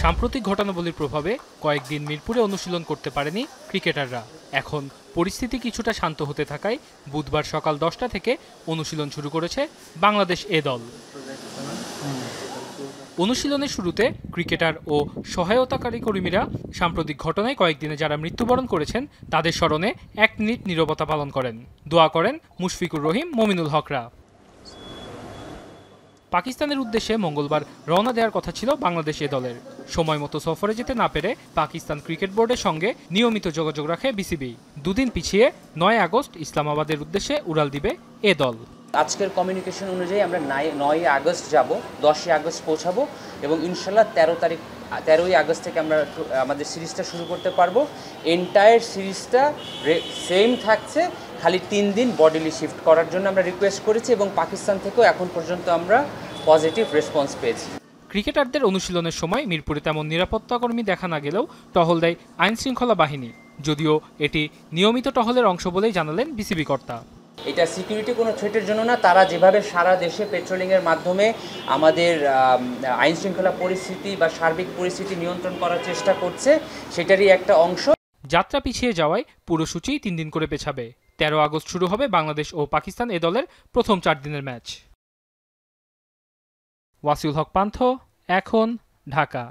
সাম্প্রতিক ঘটনাবলীর প্রভাবে কয়েকদিন মিরপুরে অনুশীলন করতে পারেনি ক্রিকেটাররা। এখন পরিস্থিতি কিছুটা শান্ত হতে থাকায় বুধবার সকাল 10টা থেকে অনুশীলন শুরু করেছে বাংলাদেশ এ দল। অনুশীলনের শুরুতে ক্রিকেটার ও সহায়তাকারী কর্মীরা সাম্প্রতিক ঘটনায় কয়েকদিনে যারা মৃত্যুবরণ করেছেন তাদের স্মরণে 1 মিনিট নীরবতা পালন করেন। দোয়া করেন মুশফিকুর রহিম, মমিনুল হকরা। পাকিস্তানের উদ্দেশ্যে মঙ্গলবার রওনা দেওয়ার কথা ছিল বাংলাদেশ এ দলের। সময় মতো সফরে যেতে না পেরে পাকিস্তান ক্রিকেট বোর্ডের সঙ্গে নিয়মিত যোগাযোগ রাখে বিসিবি। দুদিন পিছিয়ে 9 আগস্ট ইসলামাবাদের উদ্দেশ্যে উড়াল দিবে এ দল। আজকের কমিউনিকেশন অনুযায়ী আমরা 9 আগস্ট যাব, 10 আগস্ট পৌঁছাবো এবং ইনশাল্লাহ 13ই আগস্ট থেকে আমরা আমাদের সিরিজটা শুরু করতে পারবো। এন্টায়ার সিরিজটা সেম থাকছে, খালি 3 দিন বডিলি শিফট করার জন্য আমরা রিকোয়েস্ট করেছি এবং পাকিস্তান থেকেও এখন পর্যন্ত আমরা পজিটিভ রেসপন্স পেয়েছি। ক্রিকেটারদের অনুশীলনের সময় মিরপুরে তেমন নিরাপত্তাকর্মী দেখা না গেলেও টহল দেয় আইনশৃঙ্খলা বাহিনী, যদিও এটি নিয়মিত টহলের অংশ বলেই জানালেন বিসিবি কর্তা। এটা সিকিউরিটি কোনো থ্রেটের জন্য না, তারা যেভাবে সারা দেশে পেট্রোলিংয়ের মাধ্যমে আমাদের আইনশৃঙ্খলা পরিস্থিতি বা সার্বিক পরিস্থিতি নিয়ন্ত্রণ করার চেষ্টা করছে, সেটারই একটা অংশ। যাত্রা পিছিয়ে যাওয়ায় পুরো সূচি 3 দিন করে পেছাবে। 13 আগস্ট শুরু হবে বাংলাদেশ ও পাকিস্তান এ দলের প্রথম 4 দিনের ম্যাচ। ওয়াসিউল হক পান্থ, এখন, ঢাকা।